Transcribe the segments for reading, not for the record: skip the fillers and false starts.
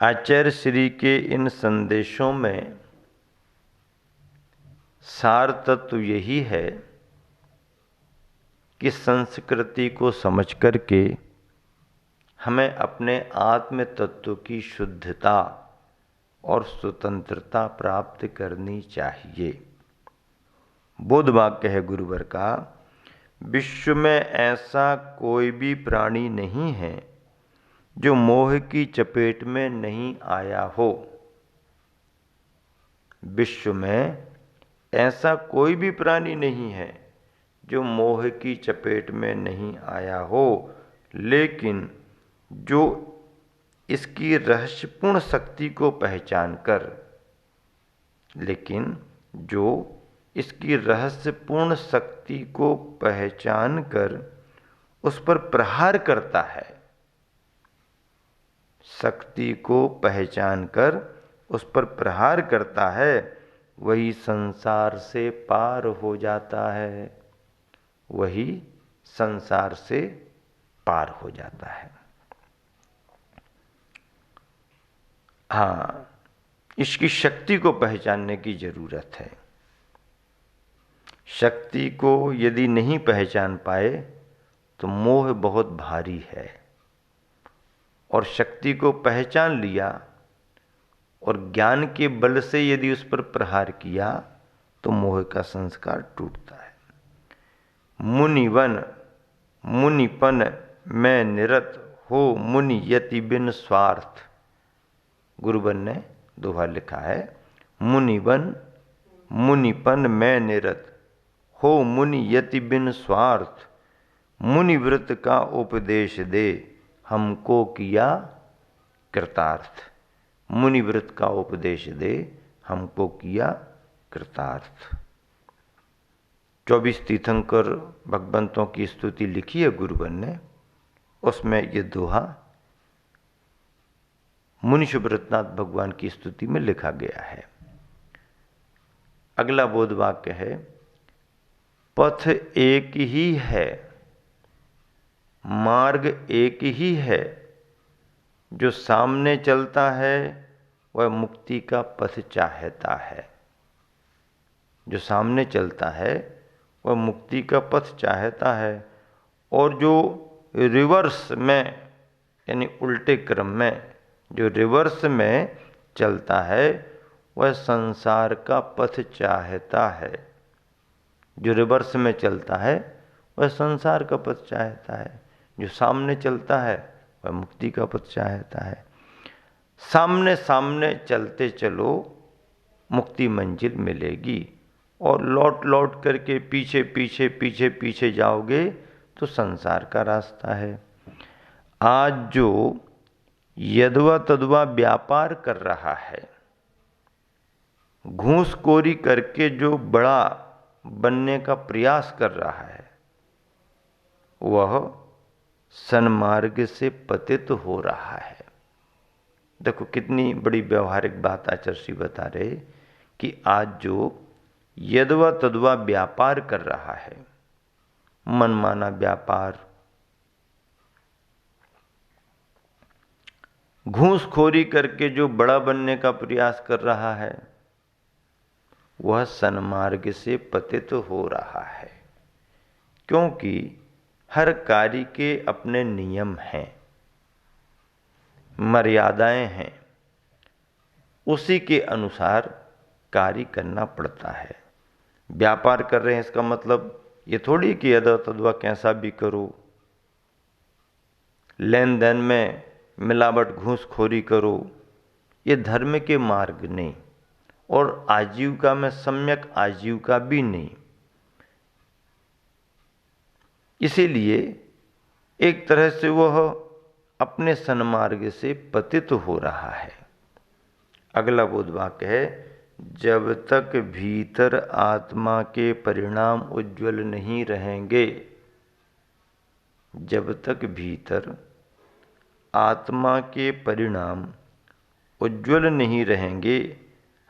आचार्य श्री के इन संदेशों में सार तत्व यही है कि संस्कृति को समझ करके हमें अपने आत्म तत्व की शुद्धता और स्वतंत्रता प्राप्त करनी चाहिए। बोध वाक्य है गुरुवर का, विश्व में ऐसा कोई भी प्राणी नहीं है जो मोह की चपेट में नहीं आया हो। विश्व में ऐसा कोई भी प्राणी नहीं है जो मोह की चपेट में नहीं आया हो, लेकिन जो इसकी रहस्यपूर्ण शक्ति को पहचान कर उस पर प्रहार करता है, शक्ति को पहचान कर उस पर प्रहार करता है, वही संसार से पार हो जाता है। वही संसार से पार हो जाता है। हाँ, इसकी शक्ति को पहचानने की जरूरत है। शक्ति को यदि नहीं पहचान पाए तो मोह बहुत भारी है, और शक्ति को पहचान लिया और ज्ञान के बल से यदि उस पर प्रहार किया तो मोह का संस्कार टूटता है। मुनिवन मुनिपन में निरत हो मुनि यति बिन स्वार्थ। गुरुवन ने दोहा लिखा है, मुनिवन मुनिपन में निरत हो मुनि यति बिन स्वार्थ। मुनि व्रत का उपदेश दे हमको किया कृतार्थ। मुनि व्रत का उपदेश दे हमको किया कृतार्थ। 24 तीर्थंकर भगवंतों की स्तुति लिखी है गुरुवन ने, उसमें ये दोहा मुनि सुब्रतनाथ भगवान की स्तुति में लिखा गया है। अगला बोध वाक्य है, पथ एक ही है, मार्ग एक ही है, जो सामने चलता है वह मुक्ति का पथ चाहता है। जो सामने चलता है वह मुक्ति का पथ चाहता है, और जो रिवर्स में यानी उल्टे क्रम में जो रिवर्स में चलता है वह संसार का पथ चाहता है। जो रिवर्स में चलता है वह संसार का पथ चाहता है, जो सामने चलता है वह मुक्ति का पथ चाहता है। सामने सामने चलते चलो मुक्ति मंजिल मिलेगी, और लौट लौट करके पीछे पीछे पीछे पीछे जाओगे तो संसार का रास्ता है। आज जो यदवा तदवा व्यापार कर रहा है, घूसखोरी करके जो बड़ा बनने का प्रयास कर रहा है, वह सन्मार्ग से पतित हो रहा है। देखो कितनी बड़ी व्यवहारिक बात आचार्य श्री बता रहे कि आज जो यदवा तदवा व्यापार कर रहा है, मनमाना व्यापार, घूसखोरी करके जो बड़ा बनने का प्रयास कर रहा है, वह सन्मार्ग से पतित हो रहा है। क्योंकि हर कार्य के अपने नियम हैं, मर्यादाएं हैं, उसी के अनुसार कार्य करना पड़ता है। व्यापार कर रहे हैं इसका मतलब ये थोड़ी कि यदा तदवा कैसा भी करो, लेन देन में मिलावट घूसखोरी करो, ये धर्म के मार्ग नहीं, और आजीविका में सम्यक आजीविका भी नहीं। इसीलिए एक तरह से वह अपने सन्मार्ग से पतित हो रहा है। अगला बोध वाक्य है, जब तक भीतर आत्मा के परिणाम उज्ज्वल नहीं रहेंगे, जब तक भीतर आत्मा के परिणाम उज्ज्वल नहीं रहेंगे,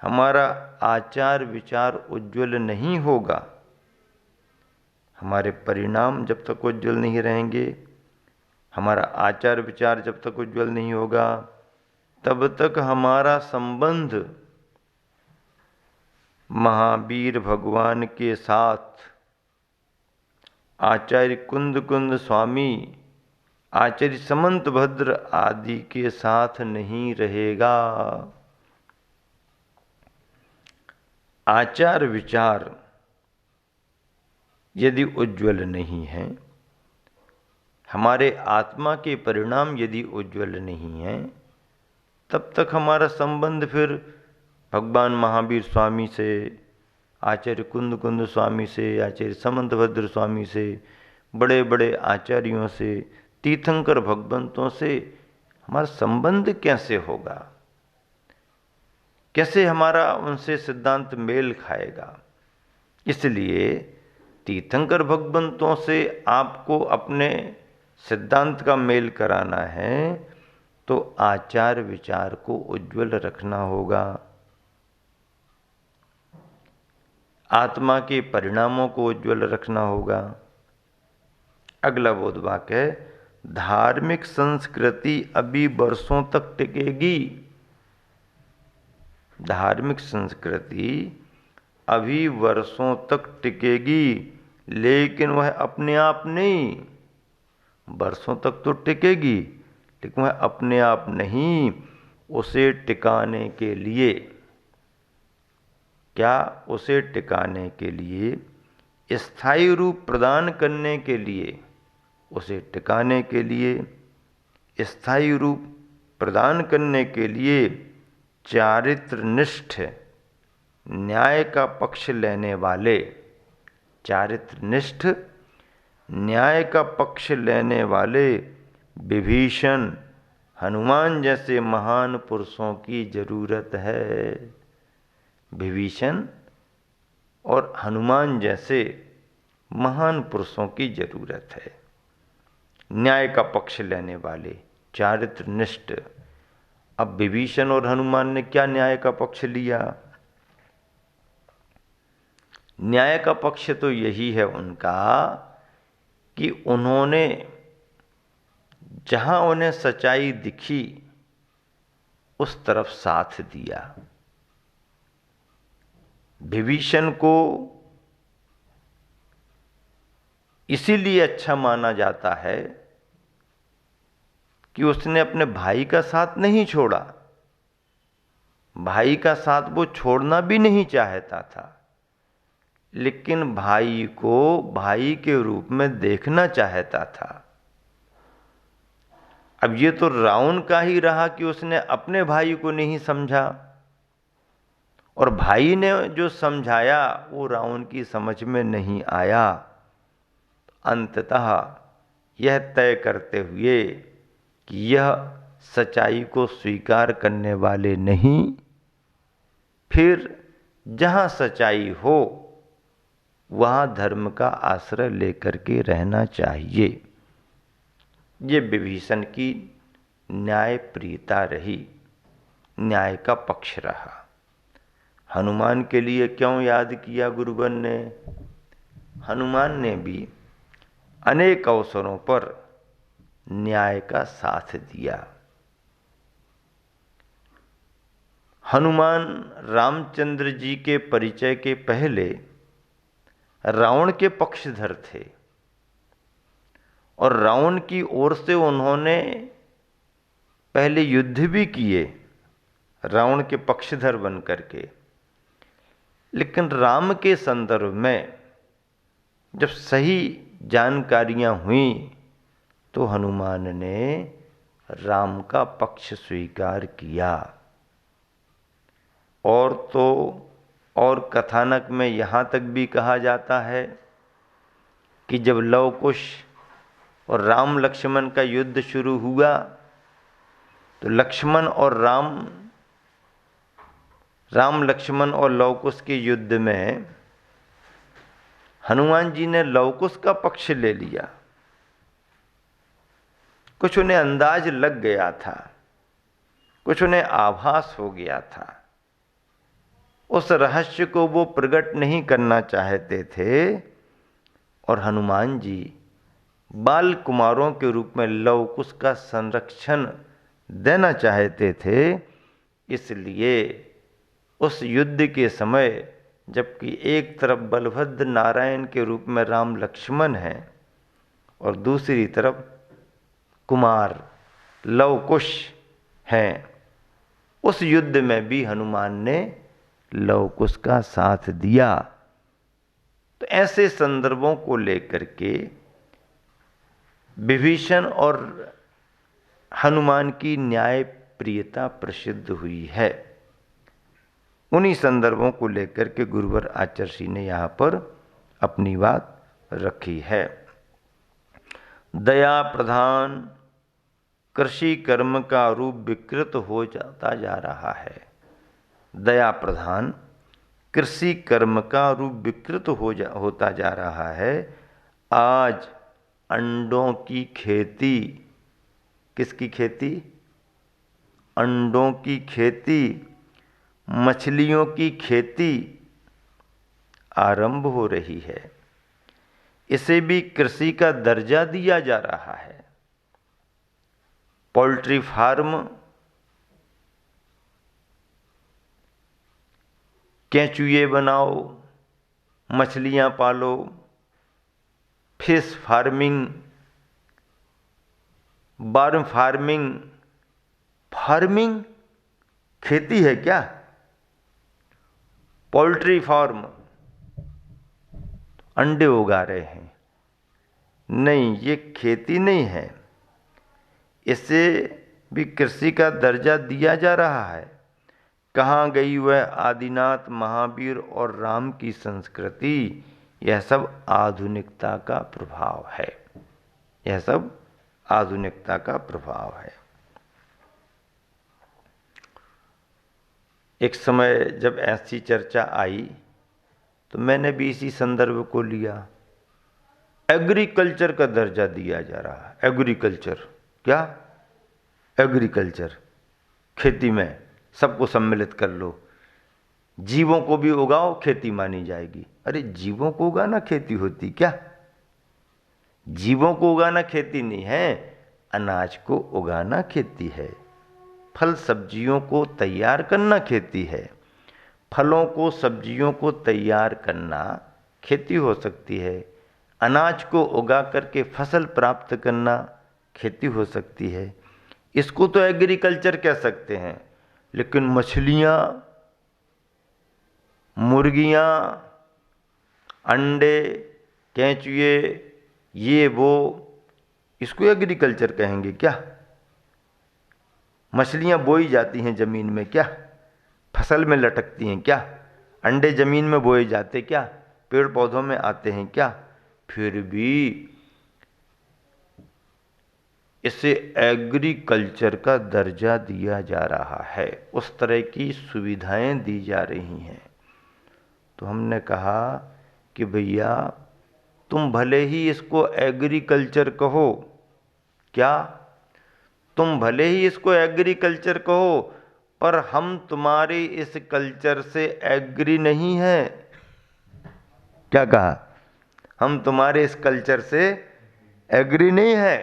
हमारा आचार विचार उज्ज्वल नहीं होगा। हमारे परिणाम जब तक उज्ज्वल नहीं रहेंगे, हमारा आचार विचार जब तक उज्ज्वल नहीं होगा, तब तक हमारा संबंध महावीर भगवान के साथ, आचार्य कुंद कुंद स्वामी, आचार्य समंत भद्र आदि के साथ नहीं रहेगा। आचार विचार यदि उज्ज्वल नहीं है, हमारे आत्मा के परिणाम यदि उज्ज्वल नहीं हैं, तब तक हमारा संबंध फिर भगवान महावीर स्वामी से, आचार्य कुंद कुंद स्वामी से, आचार्य समंत भद्र स्वामी से, बड़े बड़े आचार्यों से, तीर्थंकर भगवंतों से हमारा संबंध कैसे होगा? कैसे हमारा उनसे सिद्धांत मेल खाएगा? इसलिए तीर्थंकर भगवंतों से आपको अपने सिद्धांत का मेल कराना है तो आचार विचार को उज्ज्वल रखना होगा, आत्मा के परिणामों को उज्ज्वल रखना होगा। अगला बोध वाक्य है, धार्मिक संस्कृति अभी वर्षों तक टिकेगी। धार्मिक संस्कृति अभी वर्षों तक टिकेगी, लेकिन वह अपने आप नहीं। वर्षों तक तो टिकेगी, लेकिन वह अपने आप नहीं। उसे टिकाने के लिए क्या? उसे टिकाने के लिए, स्थायी रूप प्रदान करने के लिए, उसे टिकाने के लिए, स्थायी रूप प्रदान करने के लिए चारित्रनिष्ठ न्याय का पक्ष लेने वाले, चारित्रनिष्ठ न्याय का पक्ष लेने वाले विभीषण, हनुमान जैसे महान पुरुषों की जरूरत है। विभीषण और हनुमान जैसे महान पुरुषों की जरूरत है, न्याय का पक्ष लेने वाले, चारित्रनिष्ठ। अब विभीषण और हनुमान ने क्या न्याय का पक्ष लिया? न्याय का पक्ष तो यही है उनका कि उन्होंने जहां उन्हें सच्चाई दिखी उस तरफ साथ दिया। विभीषण को इसीलिए अच्छा माना जाता है कि उसने अपने भाई का साथ नहीं छोड़ा। भाई का साथ वो छोड़ना भी नहीं चाहता था, लेकिन भाई को भाई के रूप में देखना चाहता था। अब ये तो रावण का ही रहा कि उसने अपने भाई को नहीं समझा, और भाई ने जो समझाया वो रावण की समझ में नहीं आया। अंततः यह तय करते हुए कि यह सच्चाई को स्वीकार करने वाले नहीं, फिर जहाँ सच्चाई हो वहाँ धर्म का आश्रय लेकर के रहना चाहिए। ये विभीषण की न्याय प्रियता रही, न्याय का पक्ष रहा। हनुमान के लिए क्यों याद किया गुरुवन ने? हनुमान ने भी अनेक अवसरों पर न्याय का साथ दिया। हनुमान रामचंद्र जी के परिचय के पहले रावण के पक्षधर थे, और रावण की ओर से उन्होंने पहले युद्ध भी किए रावण के पक्षधर बन करके। लेकिन राम के संदर्भ में जब सही जानकारियां हुई तो हनुमान ने राम का पक्ष स्वीकार किया। और तो और कथानक में यहाँ तक भी कहा जाता है कि जब लव कुश और राम लक्ष्मण का युद्ध शुरू हुआ तो लक्ष्मण और राम लक्ष्मण और लव कुश के युद्ध में हनुमान जी ने लव कुश का पक्ष ले लिया। कुछ उन्हें अंदाज लग गया था, कुछ उन्हें आभास हो गया था। उस रहस्य को वो प्रकट नहीं करना चाहते थे, और हनुमान जी बाल कुमारों के रूप में लव कुश का संरक्षण देना चाहते थे। इसलिए उस युद्ध के समय, जबकि एक तरफ बलभद्र नारायण के रूप में राम लक्ष्मण हैं और दूसरी तरफ कुमार लव कुश हैं, उस युद्ध में भी हनुमान ने लव कुश का साथ दिया। तो ऐसे संदर्भों को लेकर के विभीषण और हनुमान की न्याय प्रियता प्रसिद्ध हुई है। उन्हीं संदर्भों को लेकर के गुरुवर आचार्य ने यहाँ पर अपनी बात रखी है। दया प्रधान कृषि कर्म का रूप विकृत हो जाता जा रहा है। दया प्रधान कृषि कर्म का रूप विकृत होता जा रहा है। आज अंडों की खेती, किसकी खेती? अंडों की खेती, मछलियों की खेती आरंभ हो रही है। इसे भी कृषि का दर्जा दिया जा रहा है। पोल्ट्री फार्म, केंचुए बनाओ, मछलियां पालो, fish farming, bird farming. Farming खेती है क्या? पोल्ट्री फार्म, अंडे उगा रहे हैं। नहीं, ये खेती नहीं है। इसे भी कृषि का दर्जा दिया जा रहा है। कहाँ गई वह आदिनाथ, महावीर और राम की संस्कृति? यह सब आधुनिकता का प्रभाव है। यह सब आधुनिकता का प्रभाव है। एक समय जब ऐसी चर्चा आई तो मैंने भी इसी संदर्भ को लिया। एग्रीकल्चर का दर्जा दिया जा रहा है। एग्रीकल्चर क्या? एग्रीकल्चर, खेती में सबको सम्मिलित कर लो, जीवों को भी उगाओ, खेती मानी जाएगी। अरे जीवों को उगाना खेती होती क्या? जीवों को उगाना खेती नहीं है, अनाज को उगाना खेती है। फल सब्जियों को तैयार करना खेती है। फलों को, सब्जियों को तैयार करना खेती हो सकती है। अनाज को उगा करके फसल प्राप्त करना खेती हो सकती है। इसको तो एग्रीकल्चर कह सकते हैं। लेकिन मछलियाँ, मुर्गियाँ, अंडे, केंचुए, ये वो, इसको एग्रीकल्चर कहेंगे क्या? मछलियाँ बोई जाती हैं ज़मीन में क्या? फसल में लटकती हैं क्या? अंडे ज़मीन में बोए जाते क्या? पेड़ पौधों में आते हैं क्या? फिर भी इसे एग्रीकल्चर का दर्जा दिया जा रहा है। उस तरह की सुविधाएं दी जा रही हैं। तो हमने कहा कि भैया तुम भले ही इसको एग्रीकल्चर कहो, क्या? तुम भले ही इसको एग्रीकल्चर कहो, पर हम तुम्हारे इस कल्चर से एग्री नहीं हैं। क्या कहा? हम तुम्हारे इस कल्चर से एग्री नहीं है।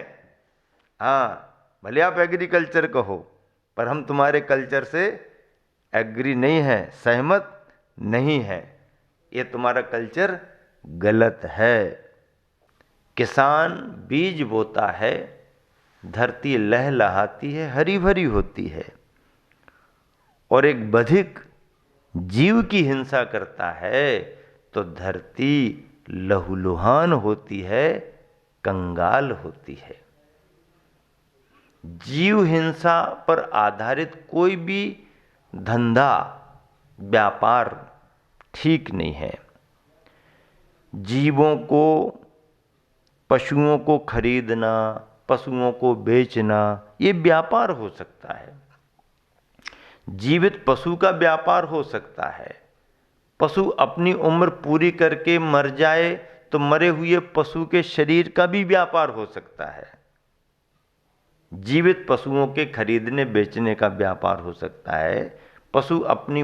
हाँ, भले आप एग्रीकल्चर कहो, पर हम तुम्हारे कल्चर से एग्री नहीं है, सहमत नहीं है। ये तुम्हारा कल्चर गलत है। किसान बीज बोता है, धरती लहलहाती है, हरी भरी होती है, और एक बधिक जीव की हिंसा करता है तो धरती लहूलुहान होती है, कंगाल होती है। जीव हिंसा पर आधारित कोई भी धंधा, व्यापार ठीक नहीं है। जीवों को, पशुओं को खरीदना, पशुओं को बेचना, ये व्यापार हो सकता है। जीवित पशु का व्यापार हो सकता है। पशु अपनी उम्र पूरी करके मर जाए तो मरे हुए पशु के शरीर का भी व्यापार हो सकता है। जीवित पशुओं के खरीदने बेचने का व्यापार हो सकता है। पशु अपनी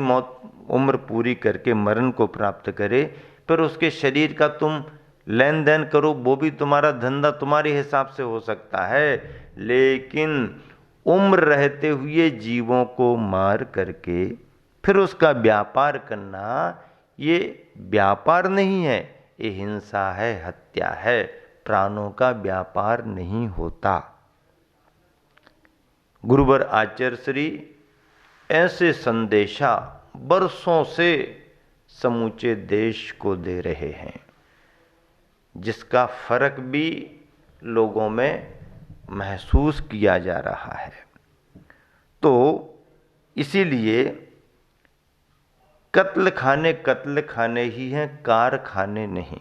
उम्र पूरी करके मरण को प्राप्त करे, फिर उसके शरीर का तुम लेन देन करो, वो भी तुम्हारा धंधा तुम्हारे हिसाब से हो सकता है। लेकिन उम्र रहते हुए जीवों को मार करके फिर उसका व्यापार करना, ये व्यापार नहीं है, ये हिंसा है, हत्या है। प्राणों का व्यापार नहीं होता। गुरुवर आचार्य श्री ऐसे संदेशा बरसों से समूचे देश को दे रहे हैं, जिसका फर्क भी लोगों में महसूस किया जा रहा है। तो इसीलिए कत्ल खाने ही हैं, कारखाने नहीं।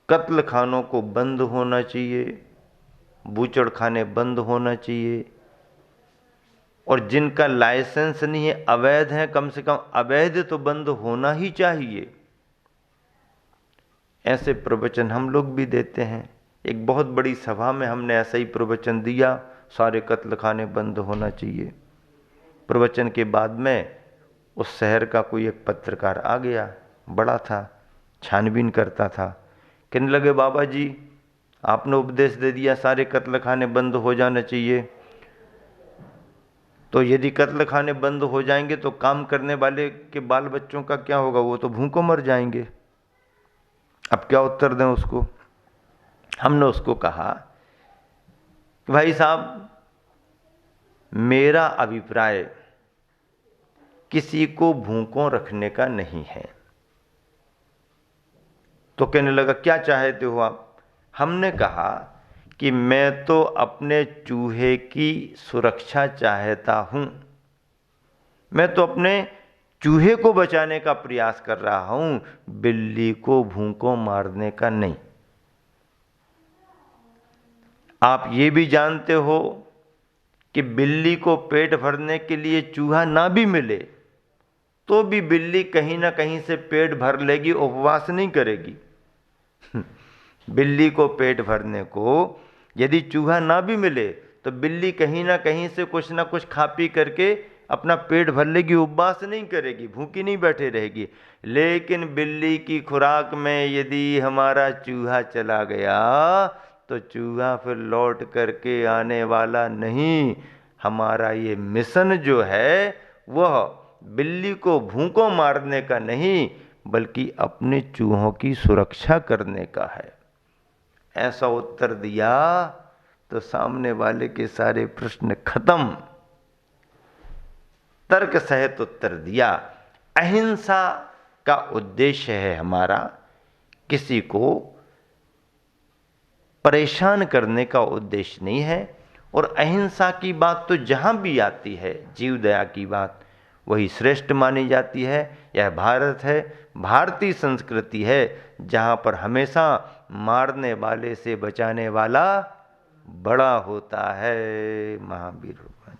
कत्ल खानों को बंद होना चाहिए, बूचड़ खाने बंद होना चाहिए, और जिनका लाइसेंस नहीं है, अवैध है, कम से कम अवैध तो बंद होना ही चाहिए। ऐसे प्रवचन हम लोग भी देते हैं। एक बहुत बड़ी सभा में हमने ऐसा ही प्रवचन दिया, सारे कत्ल खाने बंद होना चाहिए। प्रवचन के बाद में उस शहर का कोई एक पत्रकार आ गया, बड़ा था, छानबीन करता था। कहने लगे, बाबा जी आपने उपदेश दे दिया सारे कत्ल खाने बंद हो जाना चाहिए, तो यदि कत्ल खाने बंद हो जाएंगे तो काम करने वाले के बाल बच्चों का क्या होगा? वो तो भूखों मर जाएंगे। अब क्या उत्तर दें उसको? हमने उसको कहा कि भाई साहब, मेरा अभिप्राय किसी को भूखों रखने का नहीं है। तो कहने लगा, क्या चाहते हो आप? हमने कहा कि मैं तो अपने चूहे की सुरक्षा चाहता हूं, मैं तो अपने चूहे को बचाने का प्रयास कर रहा हूं, बिल्ली को भूखों मारने का नहीं। आप ये भी जानते हो कि बिल्ली को पेट भरने के लिए चूहा ना भी मिले तो भी बिल्ली कहीं ना कहीं से पेट भर लेगी, उपवास नहीं करेगी। बिल्ली को पेट भरने को यदि चूहा ना भी मिले तो बिल्ली कहीं ना कहीं से कुछ ना कुछ खा पी करके अपना पेट भर लेगी, उपवास नहीं करेगी, भूखी नहीं बैठे रहेगी। लेकिन बिल्ली की खुराक में यदि हमारा चूहा चला गया तो चूहा फिर लौट करके आने वाला नहीं। हमारा ये मिशन जो है वह बिल्ली को भूखों मारने का नहीं, बल्कि अपने चूहों की सुरक्षा करने का है। ऐसा उत्तर दिया तो सामने वाले के सारे प्रश्न खत्म। तर्क सहित उत्तर दिया। अहिंसा का उद्देश्य है हमारा किसी को परेशान करने का उद्देश्य नहीं है। और अहिंसा की बात तो जहां भी आती है, जीव दया की बात, वही श्रेष्ठ मानी जाती है। यह भारत है, भारतीय संस्कृति है, जहां पर हमेशा मारने वाले से बचाने वाला बड़ा होता है। महावीर भगवान।